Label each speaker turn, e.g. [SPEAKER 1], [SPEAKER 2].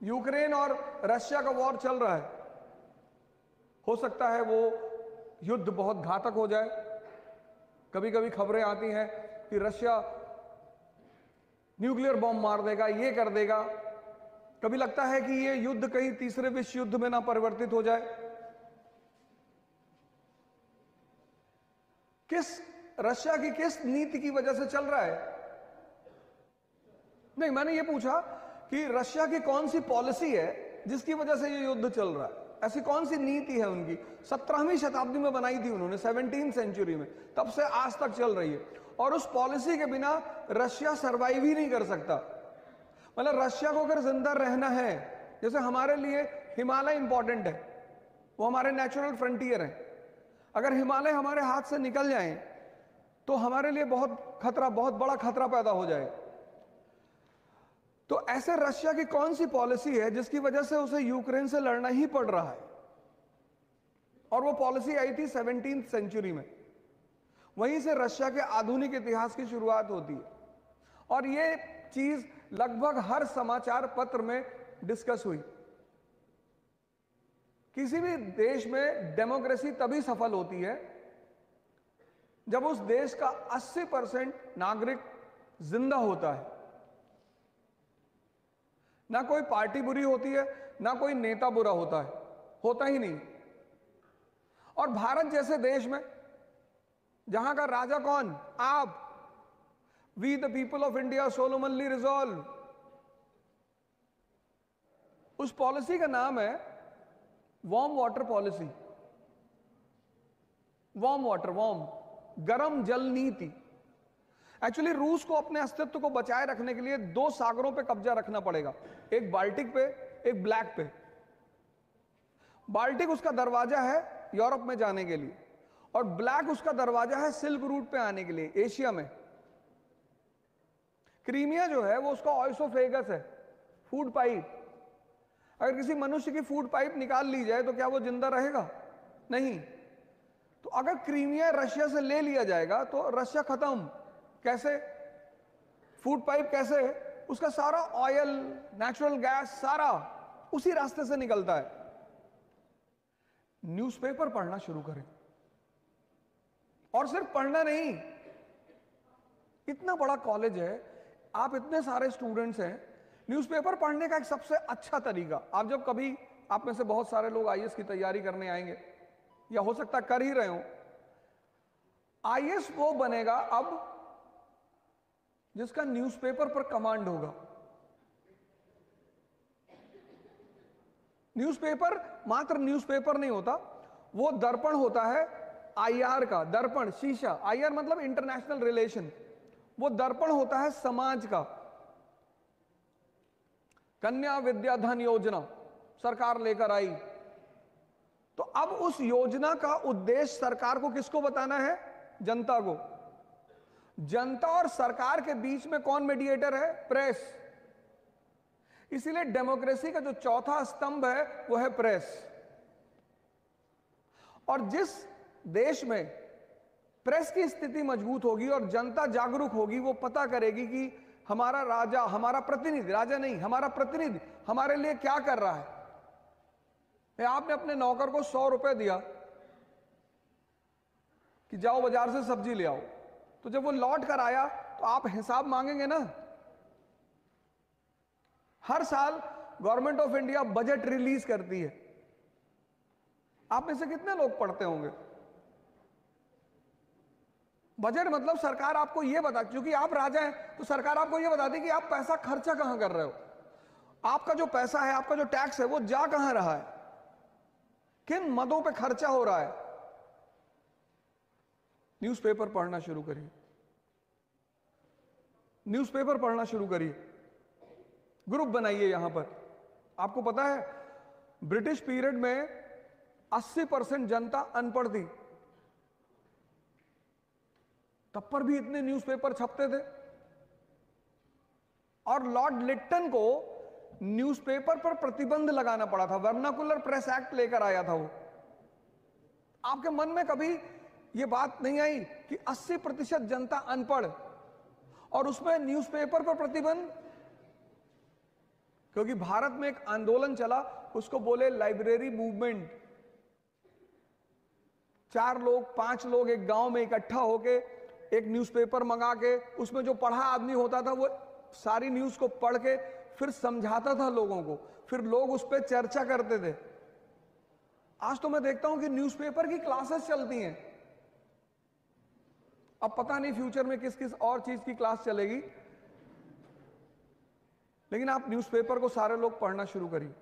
[SPEAKER 1] Ukraine और Russia का war चल रहा है, हो सकता है वो युद्ध बहुत घातक हो जाए। कभी कभी खबरें आती हैं कि रशिया न्यूक्लियर बॉम्ब मार देगा, ये कर देगा। कभी लगता है कि ये युद्ध कहीं तीसरे विश्व युद्ध में ना परिवर्तित हो जाए। रशिया की किस नीति की वजह से चल रहा है? नहीं, मैंने ये पूछा कि रशिया की कौन सी पॉलिसी है जिसकी वजह से ये युद्ध चल रहा है। ऐसी कौन सी नीति है उनकी? 17वीं शताब्दी में बनाई थी उन्होंने, 17th सेंचुरी में, तब से आज तक चल रही है। और उस पॉलिसी के बिना रशिया सरवाइव ही नहीं कर सकता। मतलब रशिया को अगर जिंदा रहना है, जैसे हमारे लिए हिमालय इंपॉर्टेंट है, वो हमारे नेचुरल फ्रंटियर है। अगर हिमालय हमारे हाथ से निकल जाए तो हमारे लिए बहुत खतरा, बहुत बड़ा खतरा पैदा हो जाए। तो ऐसे रशिया की कौन सी पॉलिसी है जिसकी वजह से उसे यूक्रेन से लड़ना ही पड़ रहा है? और वो पॉलिसी आई थी 17th सेंचुरी में। वहीं से रशिया के आधुनिक इतिहास की शुरुआत होती है। और ये चीज लगभग हर समाचार पत्र में डिस्कस हुई। किसी भी देश में डेमोक्रेसी तभी सफल होती है जब उस देश का 80% नागरिक जिंदा होता है। ना कोई पार्टी बुरी होती है, ना कोई नेता बुरा होता है, होता ही नहीं। और भारत जैसे देश में जहां का राजा कौन? आप। We the people of India solemnly resolve. उस पॉलिसी का नाम है warm water policy. Warm water, warm, गर्म जल नीति। एक्चुअली रूस को अपने अस्तित्व को बचाए रखने के लिए 2 सागरों पे कब्जा रखना पड़ेगा, एक बाल्टिक पे, एक ब्लैक पे। बाल्टिक उसका दरवाजा है यूरोप में जाने के लिए, और ब्लैक उसका दरवाजा है सिल्क रूट पे आने के लिए, एशिया में। क्रीमिया जो है वो उसका ऑइसोफेगस है, फूड पाइप। अगर किसी मनुष्य की फूड पाइप निकाल ली जाए तो क्या वो जिंदा रहेगा? नहीं। तो अगर क्रीमिया रशिया से ले लिया जाएगा तो रशिया खत्म। कैसे? फूड पाइप कैसे? उसका सारा ऑयल, नेचुरल गैस सारा उसी रास्ते से निकलता है। न्यूज़पेपर पढ़ना शुरू करें। और सिर्फ पढ़ना नहीं, इतना बड़ा कॉलेज है, आप इतने सारे स्टूडेंट्स हैं, न्यूज़पेपर पढ़ने का एक सबसे अच्छा तरीका, आप जब कभी, आप में से बहुत सारे लोग आईएएस की तैयारी करने आएंगे या हो सकता कर ही रहे हो। आईएएस वो बनेगा अब जिसका न्यूज़पेपर पर कमांड होगा। न्यूज़पेपर मात्र न्यूज़पेपर नहीं होता, वो दर्पण होता है आईआर का। दर्पण, शीशा। आईआर मतलब इंटरनेशनल रिलेशन। वो दर्पण होता है समाज का। कन्या विद्या धन योजना सरकार लेकर आई, तो अब उस योजना का उद्देश्य सरकार को किसको बताना है? जनता को। जनता और सरकार के बीच में कौन मीडिएटर है? प्रेस। इसीलिए डेमोक्रेसी का जो चौथा स्तंभ है वो है प्रेस। और जिस देश में प्रेस की स्थिति मजबूत होगी और जनता जागरूक होगी, वो पता करेगी कि हमारा राजा, हमारा प्रतिनिधि, राजा नहीं, हमारा प्रतिनिधि हमारे लिए क्या कर रहा है। आपने अपने नौकर को 100 रुपए दिया कि जाओ बाजार से सब्जी ले आओ, तो जब वो लौट कर आया तो आप हिसाब मांगेंगे ना। हर साल government of India budget release करती है। आप में से कितने लोग पढ़ते होंगे? बजट मतलब सरकार आपको यह बता, क्योंकि आप राजा हैं तो सरकार आपको यह बताती है कि आप पैसा खर्चा कहां कर रहे हो, आपका जो पैसा है, आपका जो टैक्स है वो जा कहां रहा है, किन मदों पे खर्चा हो रहा है। न्यूज़पेपर पढ़ना शुरू करिए। न्यूज़पेपर पढ़ना शुरू करिए। ग्रुप बनाइए। यहां पर आपको पता है ब्रिटिश पीरियड में 80% जनता अनपढ़ थी, तब पर भी इतने न्यूज़पेपर छपते थे। और लॉर्ड लिट्टन को न्यूज़पेपर पर प्रतिबंध लगाना पड़ा था, वर्नाकुलर प्रेस एक्ट लेकर आया था वो। आपके मन में कभी यह बात नहीं आई कि 80% जनता अनपढ़ और उसमें न्यूज़पेपर पर प्रतिबंध? क्योंकि भारत में एक आंदोलन चला, उसको बोले लाइब्रेरी मूवमेंट। 4 लोग 5 लोग एक गांव में इकट्ठा होके एक न्यूज़पेपर मंगा के, उसमें जो पढ़ा आदमी होता था वो सारी न्यूज को पढ़ के फिर समझाता था लोगों को, फिर लोग उस पर चर्चा करते थे। आज तो मैं देखता हूं कि न्यूज़पेपर की क्लासेस चलती हैं। अब पता नहीं फ्यूचर में किस किस और चीज की क्लास चलेगी, लेकिन आप न्यूज़पेपर को सारे लोग पढ़ना शुरू करिए।